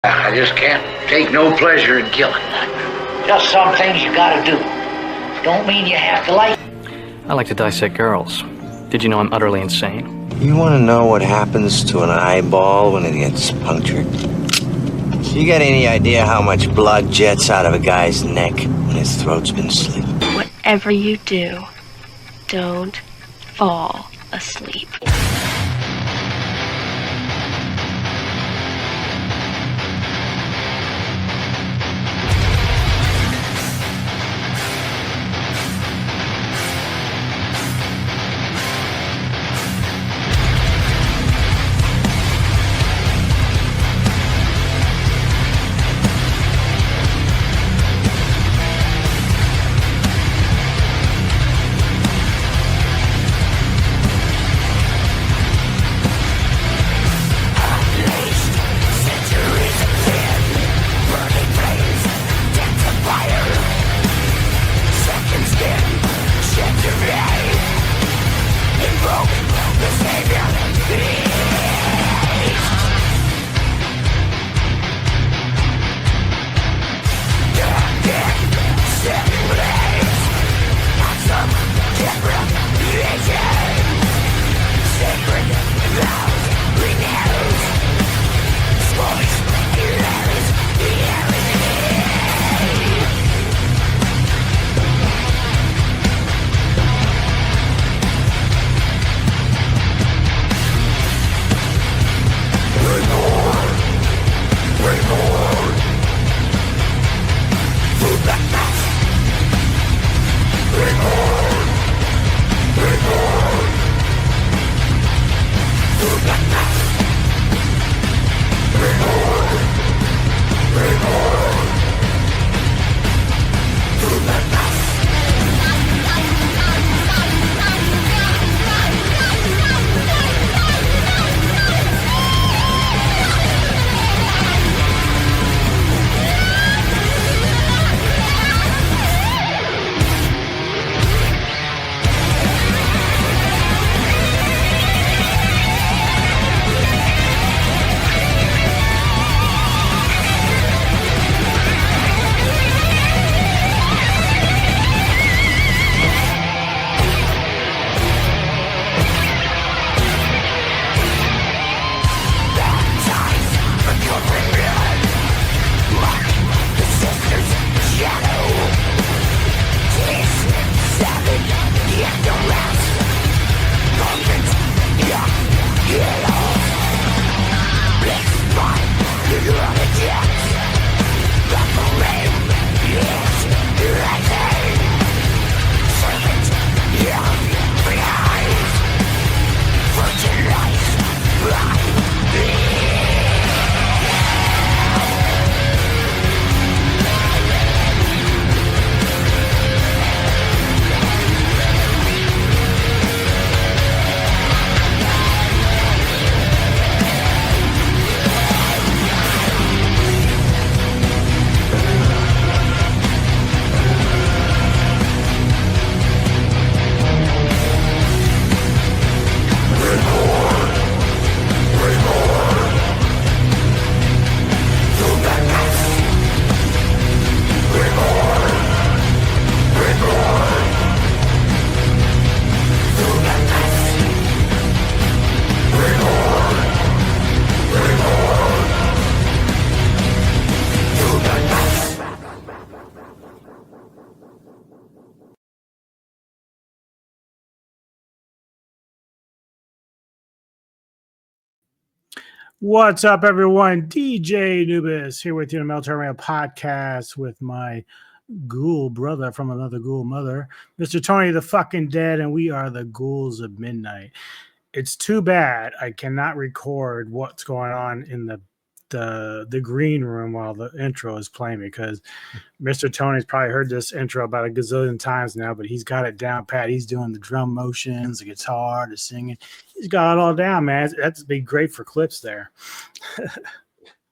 I just can't take no pleasure in killing nothing. Just some things you gotta do. Don't mean you have to like. I like to dissect girls. Did you know I'm utterly insane? You want to know what happens to an eyeball when it gets punctured? You got any idea how much blood jets out of a guy's neck when his throat's been slit? Whatever you do, don't fall asleep. What's up, everyone? DJ Nubis here with you in the Military Mail podcast with my ghoul brother from another ghoul mother, Mr. Tony the fucking Dead, and we are the Ghouls of Midnight. It's too bad I cannot record what's going on in the green room while the intro is playing, because Mr. Tony's probably heard this intro about a gazillion times now, but he's got it down pat. He's doing the drum motions, the guitar, the singing. He's got it all down, man. That's be great for clips there.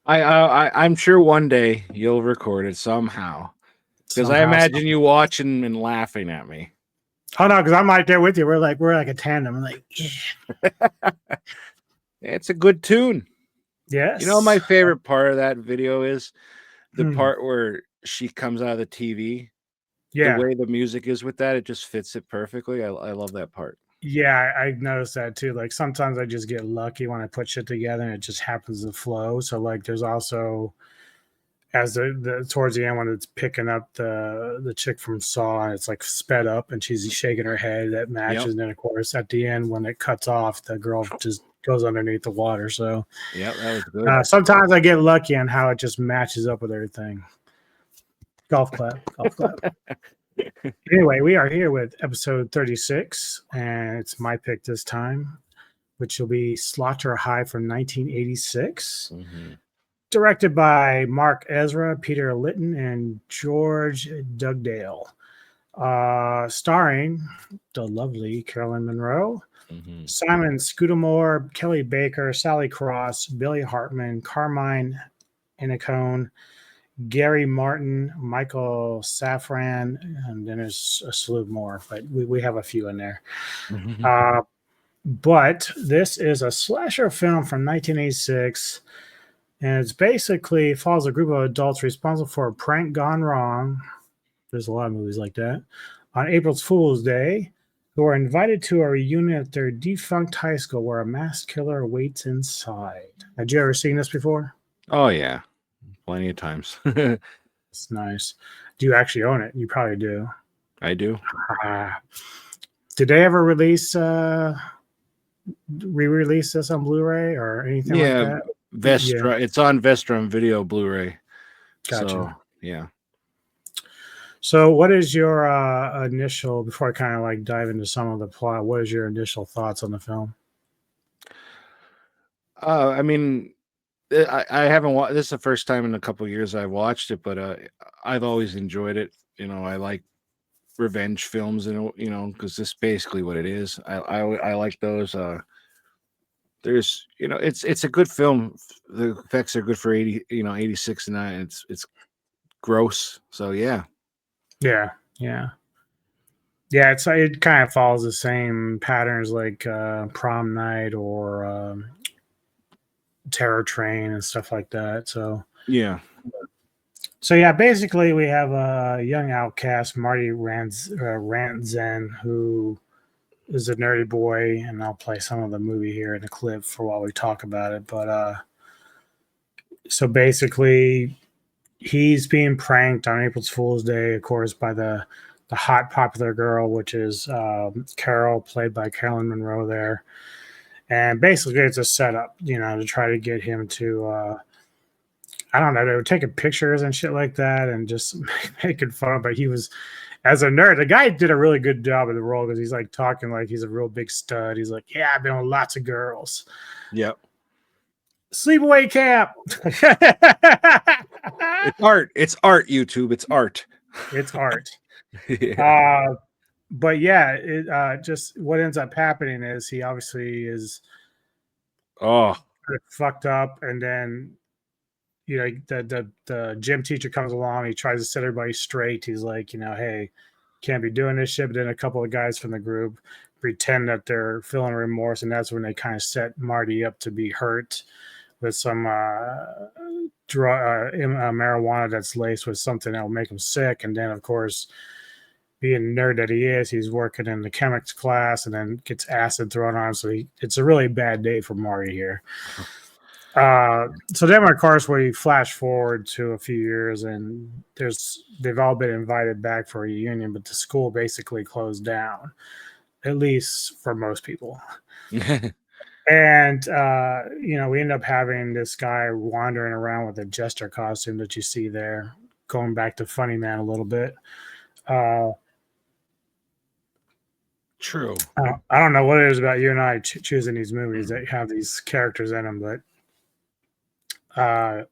I'm sure one day you'll record it somehow, because I imagine you watching and laughing at me. Oh no, because I'm right there with you. We're like a tandem. I'm like, yeah. It's a good tune. Yes. You know, my favorite part of that video is the Hmm. part where she comes out of the TV. The Yeah. way the music is with that, it just fits it perfectly. I love that part. Yeah, I noticed that too. Like sometimes I just get lucky when I put shit together and it just happens to flow. So like there's also as the towards the end when it's picking up the chick from Saw and it's like sped up and she's shaking her head that matches. Yep. And then of course at the end when it cuts off, the girl just goes underneath the water. So Yep, that was good. sometimes I get lucky on how it just matches up with everything. Golf clap, golf clap. Anyway, we are here with episode 36, and it's my pick this time, which will be Slaughter High from 1986. Mm-hmm. Directed by Mark Ezra, Peter Litton, and George Dugdale. Starring the lovely Carolyn Monroe, Mm-hmm. Simon Scudamore, Kelly Baker, Sally Cross, Billy Hartman, Carmine Iannacone, Gary Martin, Michael Safran, and then there's a slew more, but we have a few in there. But this is a slasher film from 1986, and it's basically follows a group of adults responsible for a prank gone wrong. There's a lot of movies like that. On April's Fool's Day, who are invited to a reunion at their defunct high school where a masked killer waits inside. Had you ever seen this before? Oh yeah, plenty of times. It's nice. Do you actually own it? You probably do. I do. Did they ever re-release this on Blu-ray or anything like that? Vestra. Yeah. It's on Vestra on video Blu-ray. Gotcha. So, yeah. So what is your initial, before I kind of like dive into some of the plot, what is your initial thoughts on the film? I mean, I haven't watched this is the first time in a couple of years I've watched it, but I've always enjoyed it. You know, I like revenge films, and you know, because this is basically what it is. I like those. There's, you know, it's a good film. The effects are good for 86 and 9. It's gross. So yeah. Yeah. It kind of follows the same patterns like Prom Night or Terror Train and stuff like that. So yeah. So yeah, basically we have a young outcast, Marty Rantzen, who is a nerdy boy, and I'll play some of the movie here in the clip for while we talk about it. But so basically, he's being pranked on April's Fool's Day, of course, by the hot popular girl, which is Carol, played by Carolyn Monroe there. And basically, it's a setup, you know, to try to get him to I don't know, they were taking pictures and shit like that and just making fun. But he was, as a nerd, the guy did a really good job of the role because he's like talking like he's a real big stud. He's like, yeah, I've been with lots of girls. Yep. Sleepaway Camp. It's art. It's art, YouTube. It's art. It's art. Yeah. But yeah, it just what ends up happening is he obviously is fucked up, and then you know the gym teacher comes along. He tries to set everybody straight. He's like, you know, hey, can't be doing this shit. But then a couple of guys from the group pretend that they're feeling remorse, and that's when they kind of set Marty up to be hurt with some marijuana that's laced with something that'll make him sick. And then, of course, being a nerd that he is, he's working in the chemics class and then gets acid thrown on him. So it's a really bad day for Marty here. So then, of course, we flash forward to a few years, and they've all been invited back for a reunion, but the school basically closed down, at least for most people. And you know, we end up having this guy wandering around with a jester costume that you see there, going back to Funny Man a little bit. True. I don't know what it is about you and I choosing these movies that have these characters in them, but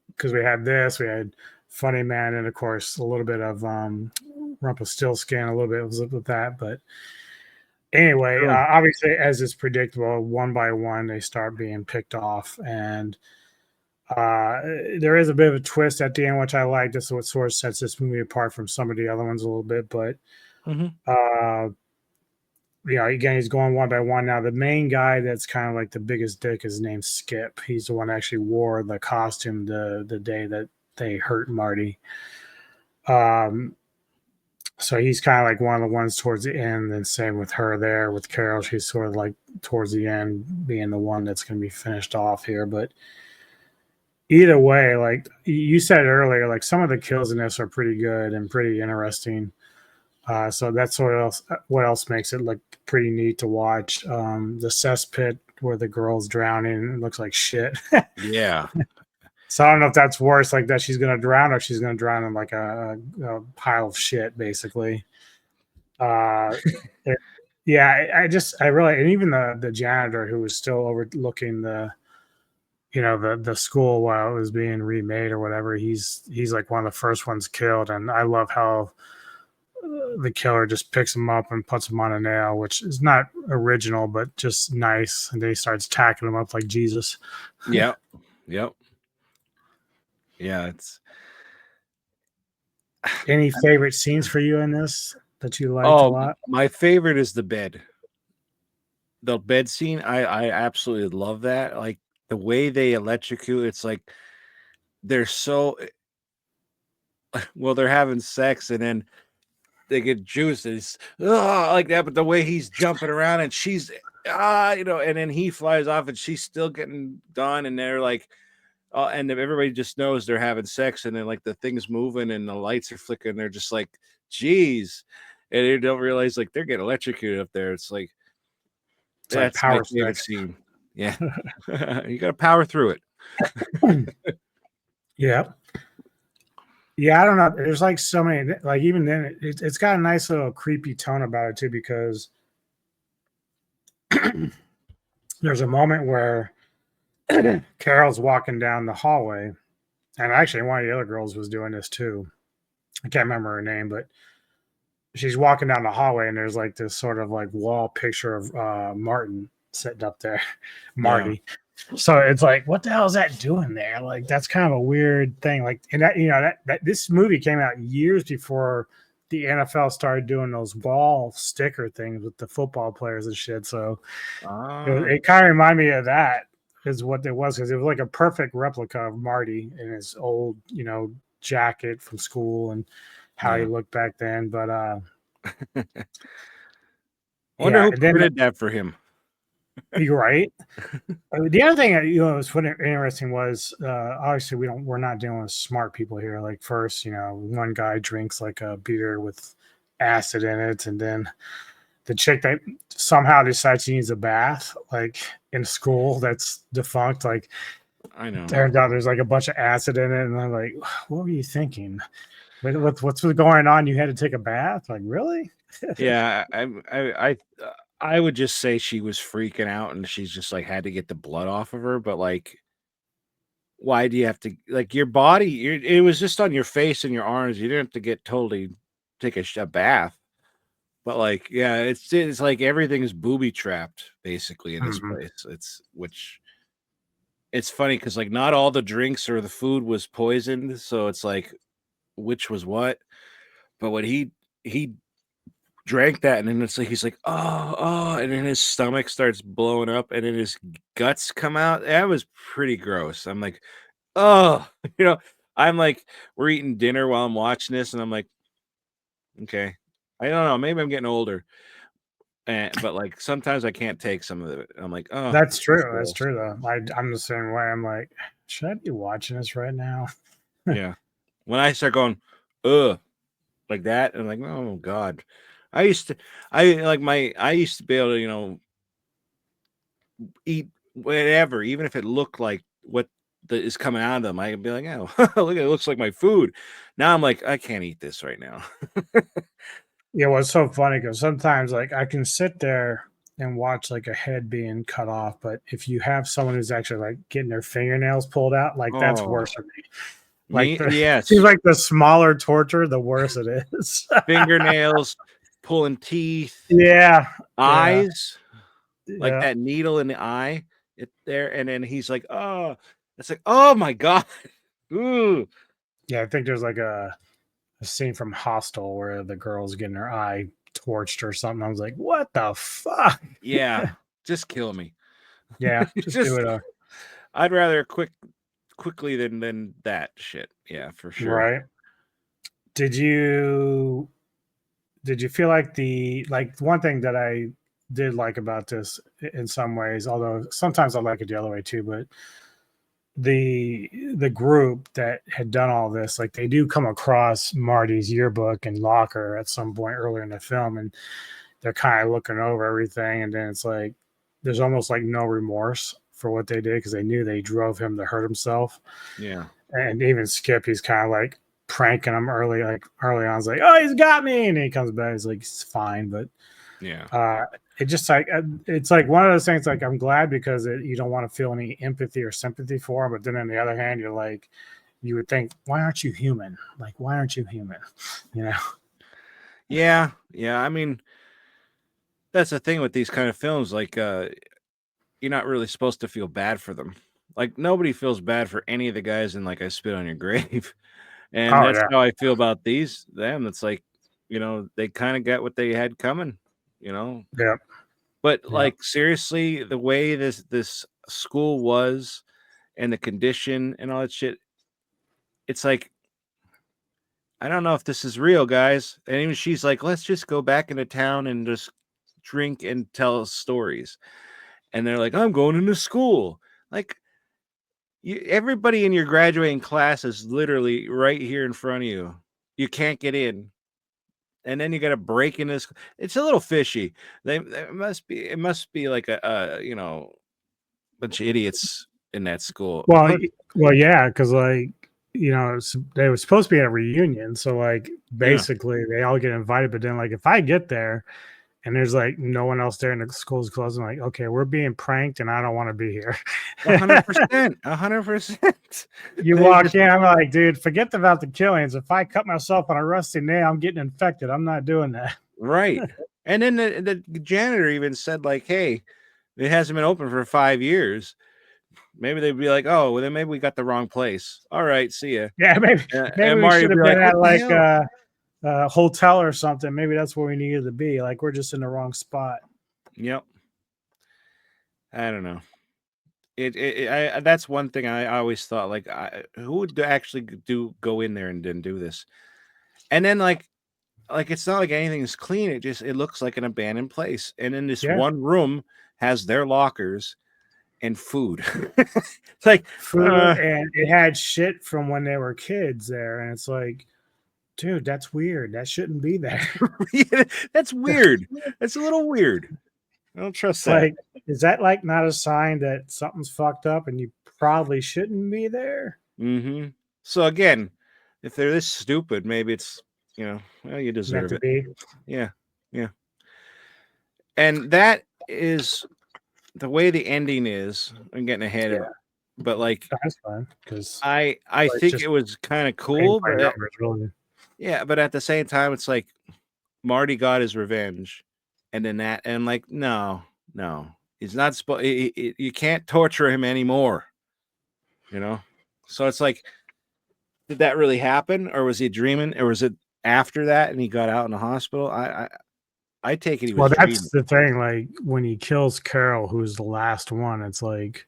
because we had Funny Man, and of course a little bit of Rumpelstiltskin, a little bit with that. But anyway, obviously, as is predictable, one by one they start being picked off, and there is a bit of a twist at the end, which I like. This is what sort of sets this movie apart from some of the other ones a little bit. But again, he's going one by one now. The main guy that's kind of like the biggest dick is named Skip. He's the one that actually wore the costume the day that they hurt Marty. So he's kind of like one of the ones towards the end, and same with her there with Carol. She's sort of like towards the end, being the one that's going to be finished off here. But either way, like you said earlier, like some of the kills in this are pretty good and pretty interesting. So that's what else makes it look pretty neat to watch. The cesspit where the girl's drowning, it looks like shit. Yeah. So I don't know if that's worse, like that she's gonna drown, or she's gonna drown in like a pile of shit, basically. Uh, yeah, I really, and even the janitor who was still overlooking the school while it was being remade or whatever, he's like one of the first ones killed, and I love how the killer just picks him up and puts him on a nail, which is not original, but just nice. And then he starts tacking him up like Jesus. Yep. Yeah, it's Any favorite scenes for you in this that you liked a lot? My favorite is the bed. The bed scene, I absolutely love that. Like the way they electrocute, it's like they're so well, they're having sex and then they get juices like that, but the way he's jumping around and she's and then he flies off and she's still getting done, and they're like and everybody just knows they're having sex, and then like the thing's moving and the lights are flickering, they're just like, geez, and they don't realize like they're getting electrocuted up there. It's like It's like that's my power favorite sex. scene. Yeah. You gotta power through it. Yeah. Yeah, I don't know. There's like so many, like even then, it's got a nice little creepy tone about it too, because there's a moment where Carol's walking down the hallway, and actually one of the other girls was doing this too. I can't remember her name, but she's walking down the hallway, and there's like this sort of like wall picture of Martin sitting up there, Marty. So it's like, what the hell is that doing there? Like, that's kind of a weird thing. Like, and that this movie came out years before the NFL started doing those wall sticker things with the football players and shit. So it kind of reminded me of that, is what it was, because it was like a perfect replica of Marty in his old, jacket from school and how he looked back then. But I wonder who printed that for him. You're right. The other thing that was interesting was obviously we're not dealing with smart people here. Like first, one guy drinks like a beer with acid in it, and then the chick that somehow decides she needs a bath, like in school, that's defunct. Like, I know. Turns out there's like a bunch of acid in it, and I'm like, what were you thinking? What's going on? You had to take a bath? Like, really? Yeah, I would just say she was freaking out and she's just like had to get the blood off of her, but like why do you have to, like, your body, it was just on your face and your arms. You didn't have to get totally take a bath. But like, yeah, it's like everything is booby trapped basically in this place. It's funny because like not all the drinks or the food was poisoned, so it's like which was what. But when he drank that, and then it's like he's like, oh, and then his stomach starts blowing up, and then his guts come out. That was pretty gross. I'm like, oh, I'm like, we're eating dinner while I'm watching this, and I'm like, okay, I don't know, maybe I'm getting older, but like sometimes I can't take some of it. I'm like, oh, That's true. That's true, though. I'm the same way. I'm like, should I be watching this right now? Yeah. When I start going, ugh, like that, and I'm like, oh God. I used to be able to, eat whatever, even if it looked like what is coming out of them. I'd be like, oh, look, it looks like my food. Now I'm like, I can't eat this right now. Yeah, well, it's so funny because sometimes like I can sit there and watch like a head being cut off, but if you have someone who's actually like getting their fingernails pulled out, like that's worse for me. Like yes, seems like the smaller torture, the worse it is. Fingernails, pulling teeth, eyes, like that needle in the eye, there, and then he's like, oh, it's like, oh my God. Ooh. Yeah, I think there's like a scene from Hostel where the girl's getting her eye torched or something. I was like, what the fuck? Yeah, just kill me. Yeah, just do it. I'd rather quickly than that shit. Yeah, for sure. Right. Did you feel like one thing that I did like about this in some ways, although sometimes I like it the other way too, but the group that had done all this, like they do come across Marty's yearbook and locker at some point earlier in the film, and they're kind of looking over everything, and then it's like there's almost like no remorse for what they did because they knew they drove him to hurt himself. Yeah. And even Skip, he's kind of like pranking him early on. He's like, "Oh, he's got me," and he comes back. He's like, "It's fine," but Yeah. it just like it's like one of those things. Like I'm glad because you don't want to feel any empathy or sympathy for him, but then on the other hand, you're like, you would think, why aren't you human? Like, why aren't you human? You know? Yeah. Yeah. I mean, that's the thing with these kind of films. Like, you're not really supposed to feel bad for them. Like nobody feels bad for any of the guys in like I Spit on Your Grave. And Oh that's yeah, how I feel about them. It's like, they kind of got what they had coming, yeah, But yeah. like seriously, the way this school was and the condition and all that shit, it's like I don't know if this is real, guys. And even she's like, let's just go back into town and just drink and tell stories. And they're like, I'm going into school. Like everybody in your graduating class is literally right here in front of you. You can't get in. And then you got to break in this. It's a little fishy. It must be like a bunch of idiots in that school. Well, But yeah, because like they were supposed to be at a reunion, so like yeah, basically they all get invited, but then like if I get there and there's like no one else there and the school's closed, I'm like, okay, we're being pranked and I don't want to be here. 100%, 100%. You They walk just in, I'm like, dude, forget about the killings. If I cut myself on a rusty nail, I'm getting infected. I'm not doing that. right. And then the janitor even said like, hey, it hasn't been open for 5 years. Maybe they'd be like, oh, well, then maybe we got the wrong place. All right, see ya. Yeah, maybe And we Marty should would have be been like, what at the like hell? a hotel or something. Maybe that's where we needed to be. Like we're just in the wrong spot. Yep. I don't know. That's one thing I always thought, like, who would actually go in there and then do this? And then like it's not like anything is clean. It looks like an abandoned place. And then this Yeah. one room has their lockers and food. It's like, Food, and it had shit from when they were kids there, and it's like, dude, that's weird. That shouldn't be there. that's weird. That's a little weird. I don't trust It's that. like, is that like not a sign that something's fucked up and you probably shouldn't be there? Hmm. So again, if they're this stupid, maybe it's well, you Meant deserve to it. be. Yeah, yeah. And that is the way the ending is. I'm getting ahead of Yeah, it, but like that's fine because I it's think just it was kind of paint cool, by but numbers, really. yeah, but at the same time, it's like Marty got his revenge, and then and like no, he's not supposed. You can't torture him anymore. So it's like, did that really happen, or was he dreaming, or was it after that and he got out in the hospital? I take it he Well, was that's dreaming. the thing. Like when he kills Carol, who's the last one, it's like,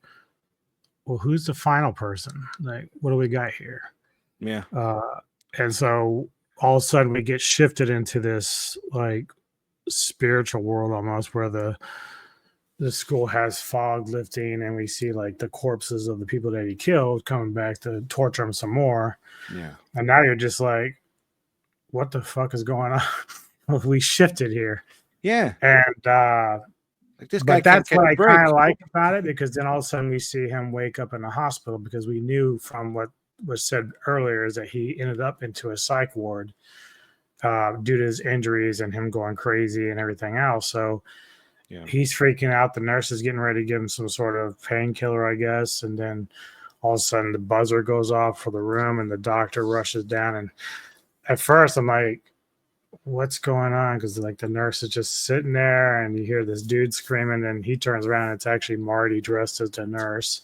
well, who's the final person? Like, what do we got here? Yeah, Uh, and so all of a sudden we get shifted into this like spiritual world almost where the school has fog lifting and we see like the corpses of the people that he killed coming back to torture him some more. yeah, And now you're just like, what the fuck is going on? We shifted here. yeah. And Like this guy but can't that's catch what a I break. kind of like about it because then all of a sudden we see him wake up in the hospital because we knew from what was said earlier is that he ended up into a psych ward due to his injuries and him going crazy and everything else. So Yeah, he's freaking out. The nurse is getting ready to give him some sort of painkiller, I guess. And then all of a sudden the buzzer goes off for the room and the doctor rushes down. And at first I'm like, what's going on? Because like the nurse is just sitting there and you hear this dude screaming and he turns around and it's actually Marty dressed as the nurse.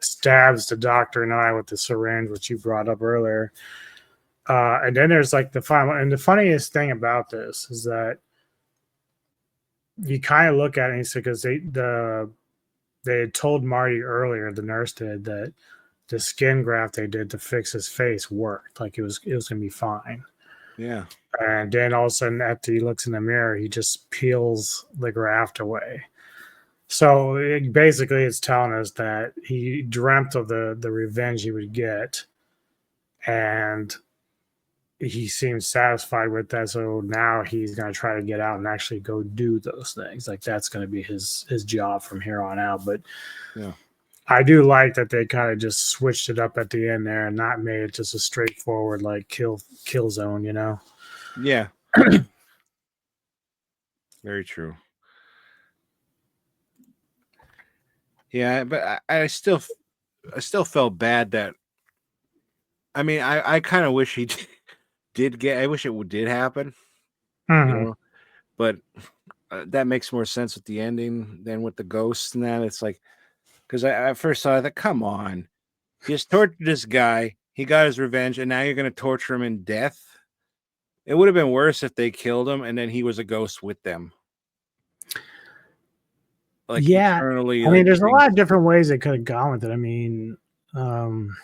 Stabs the doctor in the eye with the syringe, which you brought up earlier. And then there's like the final, and the funniest thing about this is that you kind of look at it and say, because they had told Marty earlier, the nurse did, that the skin graft they did to fix his face worked. Like it was gonna be fine. Yeah. And then all of a sudden, after he looks in the mirror, he just peels the graft away. So basically, it's telling us that he dreamt of the revenge he would get, and he seems satisfied with that. So now he's going to try to get out and actually go do those things. Like that's going to be his job from here on out. But Yeah. I do like that they kind of just switched it up at the end there and not made it just a straightforward like kill zone, you know? Yeah. Very true. Yeah, but I still felt bad that. I mean, I kind of wish he did get. I wish it did happen, you Mhm. know. But that makes more sense with the ending than with the ghosts and that. It's like because I first saw that. Come on, he just tortured this guy. He got his revenge, and now you're going to torture him in death. It would have been worse if they killed him and then he was a ghost with them, like Yeah. eternally. I mean, Like there's a lot of different ways they could have gone with it. I mean, um,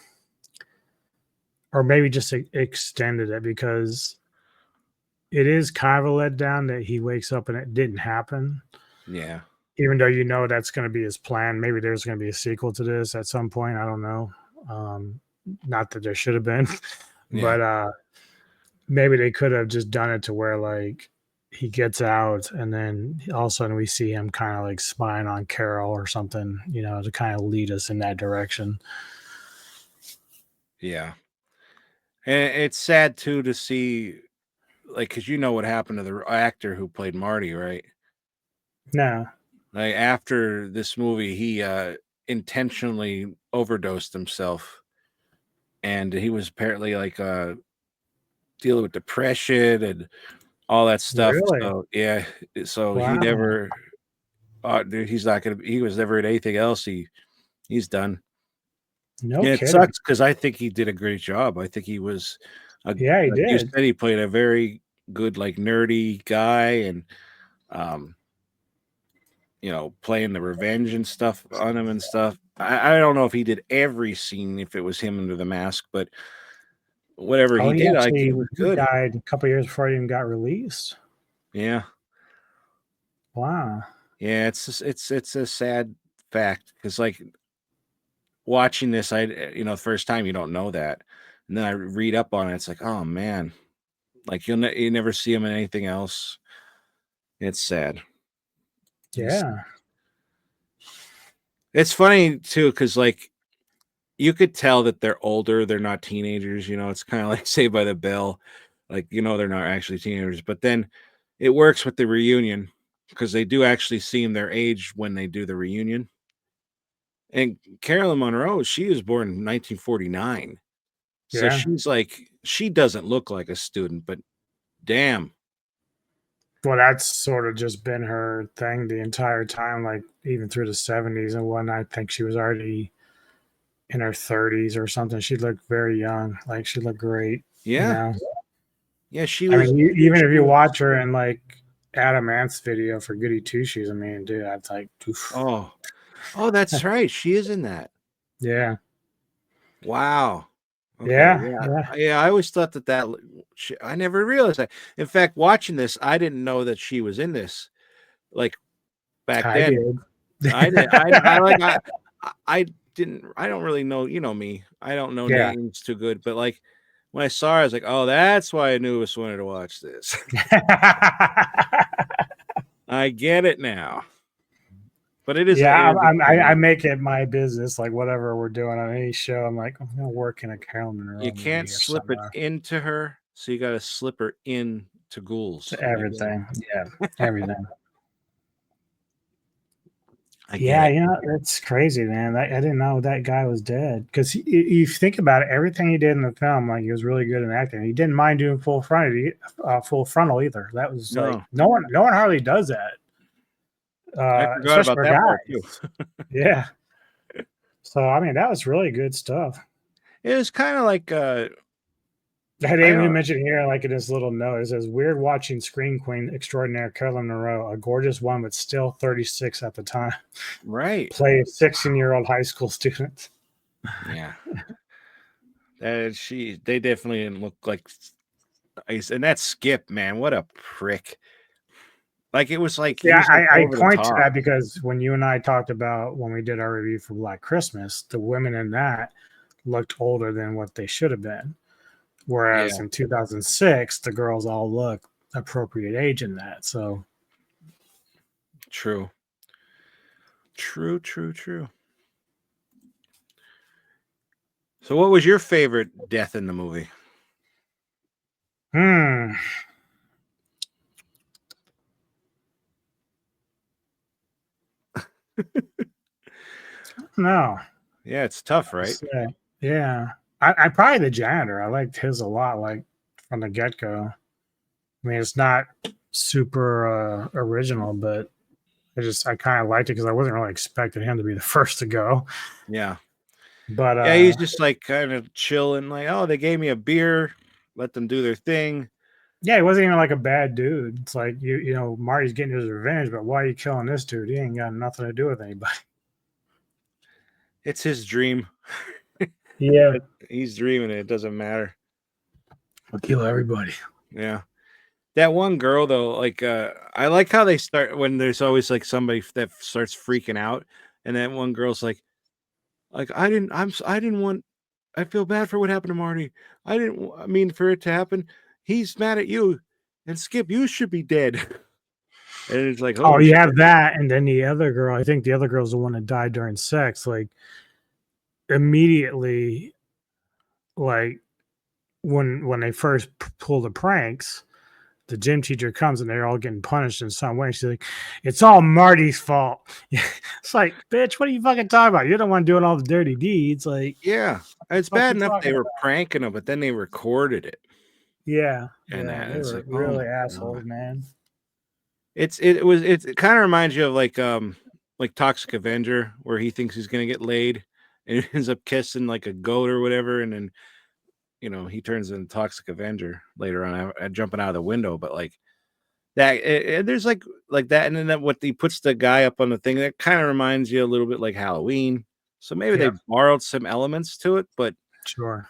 or maybe just extended it because it is kind of a letdown that he wakes up and it didn't happen. yeah, Even though you know that's going to be his plan. Maybe there's going to be a sequel to this at some point. I don't know. Um, Not that there should have been, yeah, but maybe they could have just done it to where like he gets out and then all of a sudden we see him kind of like spying on Carol or something, you know, to kind of lead us in that direction. yeah. And it's sad too to see, like, because you know what happened to the actor who played Marty, right? No. Like after this movie, he intentionally overdosed himself, and he was apparently like dealing with depression and all that stuff. Really? So yeah, so he Wow. never. Dude, he's not gonna. He was never in anything else. He's done. No Yeah, it kidding. sucks because I think he did a great job. I think he was Yeah, he like you did. said, he played a very good, like, nerdy guy and, um, playing the revenge and stuff on him and stuff. I don't know if he did every scene if it was him under the mask, but whatever Oh, he he did, I think actually it was he good. died a couple years before he even got released. Yeah. Wow. Yeah, it's a sad fact because, like, watching this, the first time you don't know that, and then I read up on it, it's like, "Oh, man." Like, you never see him in anything else. It's sad. It's Yeah. it's funny too, because like, you could tell that they're older, they're not teenagers, it's kinda like Saved by the Bell, like, they're not actually teenagers, but then it works with the reunion because they do actually seem their age when they do the reunion, and Carolyn Monroe, she was born in 1949, so Yeah. she's like she doesn't look like a student, but damn. Well, that's sort of just been her thing the entire time, like even through the 70s and whatnot. I think she was already in her 30s or something. She looked very young. Like she looked great, you Yeah. know. Yeah, she I was mean, even she if you was watch her in like Adam Ant's video for Goody Two Shoes, I mean, dude, that's like, oof. oh. Oh, that's right, she is in that. Yeah, Wow. Okay, yeah, yeah. yeah. Yeah, I always thought I never realized that. In fact, watching this, I didn't know that she was in this, like, back I then. did. I did I like, I didn't I don't really know, me, I don't know Yeah. names too good, but, like, when I saw her, I was like, "Oh, that's why I knew I wanted to watch this." I get it now. But it is Yeah, a cool I movie. make it my business, like whatever we're doing on any show. I'm like, I'm gonna work in a Carol You Monroe can't movie or slip it somewhere. into her, so you gotta slip her into Ghouls. I get it. Everything, yeah, everything. I get Yeah, it. you know, that's crazy, man. I didn't know that guy was dead because you think about it, everything he did in the film, like he was really good in acting. He didn't mind doing full frontal either. That was like No, no one hardly does that, I forgot especially about for that part too. guys. Yeah. So I mean, that was really good stuff. It was kinda like, I didn't I even don't. mention here, like in his little note, it says, "Weird watching Scream Queen extraordinaire Carolyn Monroe, a gorgeous one, but still 36 at the time, Right. play a 16-year-old high school student." Yeah. They definitely didn't look like ice. And that Skip, man, what a prick. Like, it was like he Yeah, was like I over the point to top. that because when you and I talked about when we did our review for Black Christmas, the women in that looked older than what they should have been. Whereas Yeah. in 2006, the girls all look appropriate age in that. So, True. True, true, true. So what was your favorite death in the movie? hmm. No. Yeah, it's tough, right? So, yeah. I probably the janitor. I liked his a lot, like from the get go. I mean, it's not super original, but I kind of liked it because I wasn't really expecting him to be the first to go. Yeah. But Yeah, he's just like kind of chilling, like, oh, they gave me a beer, let them do their thing. yeah, he wasn't even like a bad dude. It's like you know, Marty's getting his revenge, but why are you killing this dude? He ain't got nothing to do with anybody. It's his dream. Yeah, He's dreaming it. It doesn't matter. I'll kill everybody. Yeah. That one girl though, like I like how they start when there's always like somebody that starts freaking out, and that one girl's like I didn't want I feel bad for what happened to Marty. I mean for it to happen. He's mad at you. And Skip, you should be dead. And it's like, Oh, oh you shit. have that, and then the other girl. I think the other girl's the one that died during sex. Like immediately, like when they first pull the pranks, the gym teacher comes and they're all getting punished in some way. She's like, "It's all Marty's fault." It's like, bitch, what are you fucking talking about? You're the one doing all the dirty deeds. Like, Yeah. It's what bad you enough they talking were about? pranking him, but then they recorded it. Yeah, And yeah, that they it's were like, oh really my god. assholes, man. It kind of reminds you of like Toxic Avenger, where he thinks he's gonna get laid and he ends up kissing like a goat or whatever, and then he turns into Toxic Avenger later on, jumping out of the window. But like that, there's like that, and then what he puts the guy up on the thing that kind of reminds you a little bit like Halloween. So maybe they Yeah, borrowed some elements to it, but sure.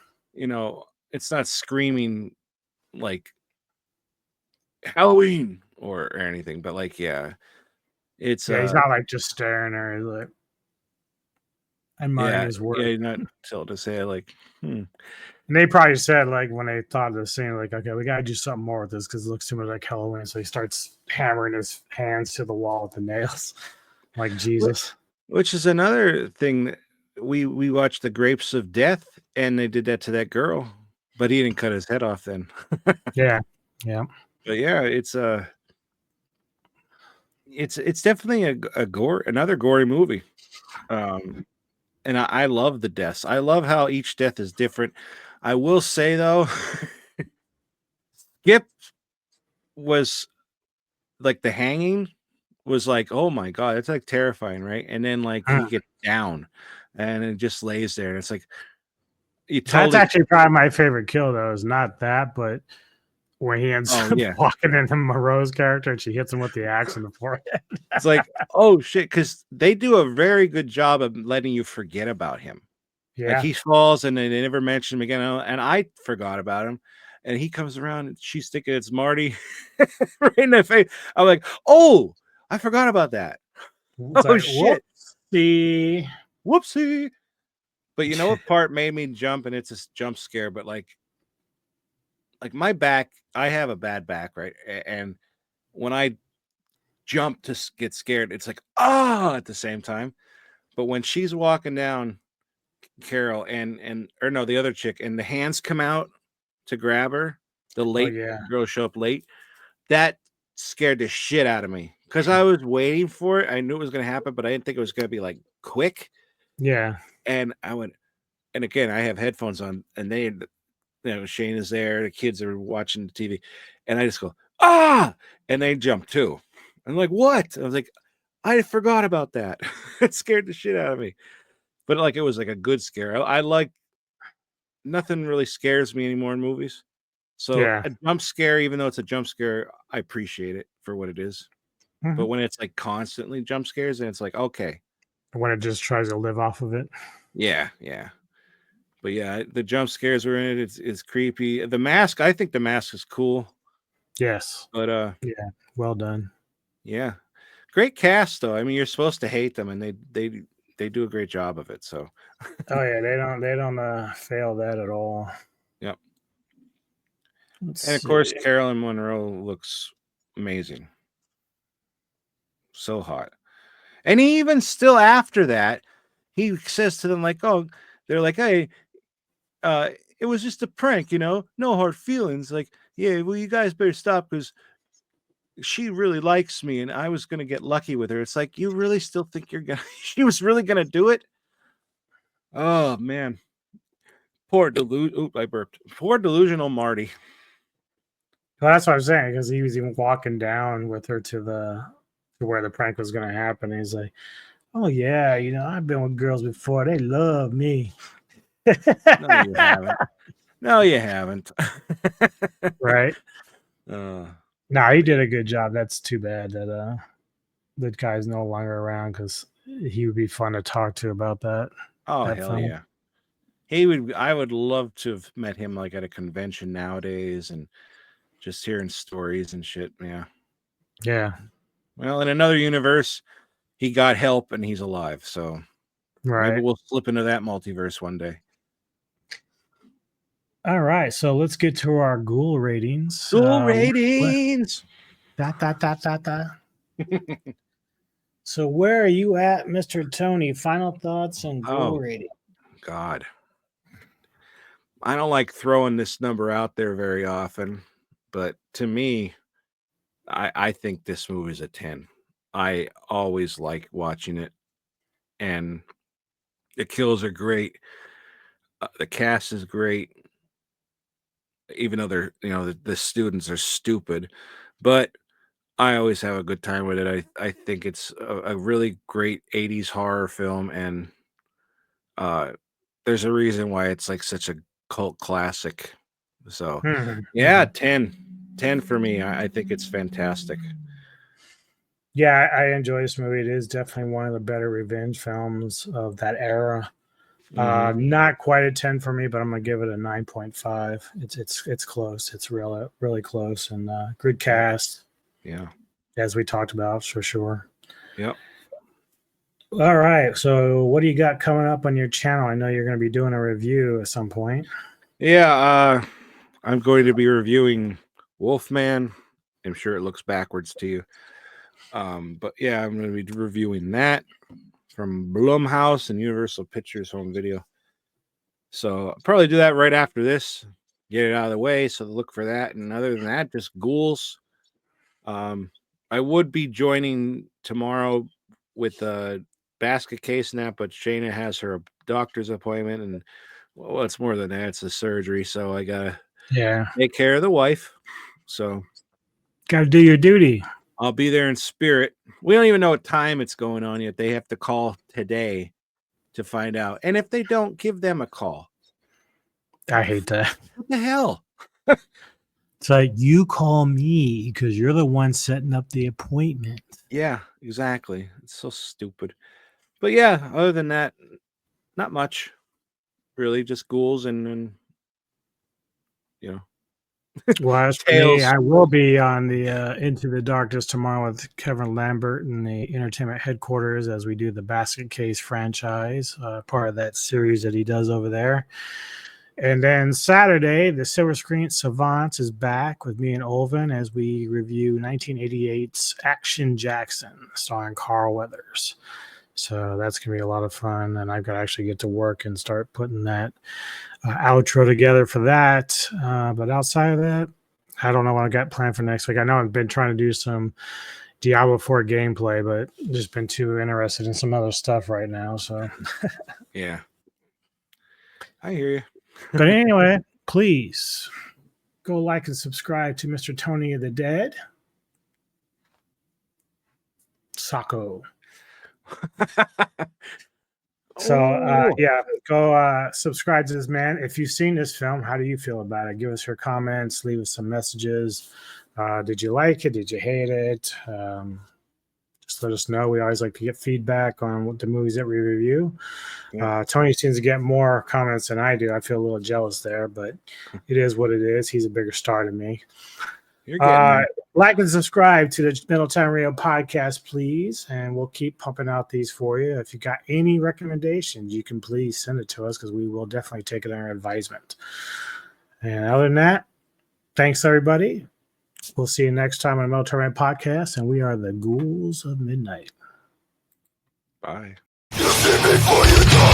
it's not screaming like Halloween or anything. But like, yeah, it's Yeah, he's not like just staring there. He's like admiring yeah, his yeah, work. you're not till to say like, And they probably said like when they thought of the scene, like, okay, we gotta do something more with this because it looks too much like Halloween. So he starts hammering his hands to the wall with the nails, like Wh- Jesus. which is another thing that we watched the Grapes of Death, and they did that to that girl, but he didn't cut his head off then. Yeah, yeah, But yeah, it's definitely a gore another gory movie. Um, and I love the deaths. I love how each death is different. I will say though, Skip was like the hanging was like, oh my god, it's like terrifying, right? And then like he Mm. gets down and it just lays there, and it's like you That's totally. actually probably my favorite kill though. Is not that, but when he ends Oh up yeah, walking into Moreau's character and she hits him with the axe in the forehead. it's like, oh shit, because they do a very good job of letting you forget about him. Like Yeah, he falls and then they never mention him again. And I forgot about him. And he comes around and she's thinking it's Marty right in the face. I'm like, oh, I forgot about that. it's Oh like shit. whoopsie. Whoopsie. But you know what part made me jump? And it's a jump scare, but like my back, I have a bad back, right? And when I jump to get scared, it's like, ah, at the same time. But when she's walking down Carol and or no, the other chick, and the hands come out to grab her, the Oh late yeah, girls show up late. That scared the shit out of me because I was waiting for it. I knew it was going to happen, but I didn't think it was going to be like quick. yeah, And I went, and again, I have headphones on, and Shane is there, the kids are watching the TV, and I just go, ah, and they jump too. I'm like, what? I was like, I forgot about that. It scared the shit out of me, but like it was like a good scare. I like nothing really scares me anymore in movies. So Yeah. a jump scare, even though it's a jump scare, I appreciate it for what it is. But Mhm. when it's like constantly jump scares, then it's like, okay, When it just tries to live off of it. yeah, yeah. But yeah, the jump scares were in it. It's creepy. The mask, I think the mask is cool. Yes. But Yeah. Well done. yeah. Great cast though. I mean, you're supposed to hate them and they do a great job of it. So Oh yeah, they don't fail that at all. yeah. Let's And of see. course, Carolyn Monroe looks amazing. So hot. And he even still after that, he says to them, like, oh, they're like, hey, uh, it was just a prank, no hard feelings. Like, yeah, well, you guys better stop because she really likes me and I was gonna get lucky with her. It's like, you really still think you're gonna she was really gonna do it? Oh man. I burped. Poor delusional Marty. Well, that's what I'm saying, because he was even walking down with her to where the prank was gonna happen. He's like, "Oh yeah, I've been with girls before. They love me." No, you haven't. No, you haven't. Right? uh, No, he did a good job. That's too bad that guy's no longer around, because he would be fun to talk to about oh that hell film. yeah. I would love to have met him like at a convention nowadays and just hearing stories and shit. Yeah. Yeah. Well, in another universe, he got help and he's alive. So maybe Right. we'll slip into that multiverse one day. All right. So let's get to our ghoul ratings. Cool What? ratings. Da. So where are you at, Mr. Tony? Final thoughts and ghoul Oh rating. God. I don't like throwing this number out there very often, but to me, I think this movie is a 10. I always like watching it, and the kills are great. The cast is great, even though the students are stupid, but I always have a good time with it. I think it's a really great 80s horror film, and uh, there's a reason why it's like such a cult classic. So, Mhm, yeah, mhm. 10 for me. I think it's fantastic. Yeah, I enjoy this movie. It is definitely one of the better revenge films of that era. Hmm. Not quite a 10 for me, but I'm gonna give it a 9.5. It's close. It's really close, and good cast, Yeah. as we talked about for sure. Yep. All right. So what do you got coming up on your channel? I know you're gonna be doing a review at some point. Yeah. I'm going to be reviewing Wolfman. I'm sure it looks backwards to you. But yeah, I'm going to be reviewing that from Blumhouse and Universal Pictures Home Video. So I'll probably do that right after this. Get it out of the way. So look for that. And other than that, just Ghouls. I would be joining tomorrow with a basket case nap, but Shayna has her doctor's appointment, and well, it's more than that. It's a surgery, so I gotta Yeah, take care of the wife. So got to do your duty. I'll be there in spirit. We don't even know what time it's going on yet. They have to call today to find out. And if they don't, give them a call. I hate that. What the hell? It's like, you call me because you're the one setting up the appointment. Yeah, exactly. It's so stupid. But yeah, other than that, not much. Really, just ghouls and you know, Well, as for me, tales. I will be on the Into the Darkness tomorrow with Kevin Lambert in the entertainment headquarters as we do the Basket Case franchise, part of that series that he does over there. And then Saturday, the Silver Screen Savants is back with me and Olvin as we review 1988's Action Jackson, starring Carl Weathers. So that's going to be a lot of fun. And I've got to actually get to work and start putting that outro together for that. But outside of that, I don't know what I got planned for next week. I know I've been trying to do some Diablo 4 gameplay, but just been too interested in some other stuff right now. So, Yeah, I hear you. but anyway, please go like and subscribe to Mr. Tony of the Dead. Sacco. So Oh. yeah, go subscribe to this man. If you've seen this film, how do you feel about it? Give us your comments, leave us some messages. Did you like it? Did you hate it? Just let us know. We always like to get feedback on what the movies that we review. Yeah. Tony seems to get more comments than I do. I feel a little jealous there, but it is what it is. He's a bigger star than me. You're getting there. Like and subscribe to the Middletown Radio podcast, please, and we'll keep pumping out these for you. If you got any recommendations, you can please send it to us because we will definitely take it under advisement. And other than that, thanks everybody. We'll see you next time on the Middletown Radio podcast, and we are the Ghouls of Midnight. Bye. You see me before you die.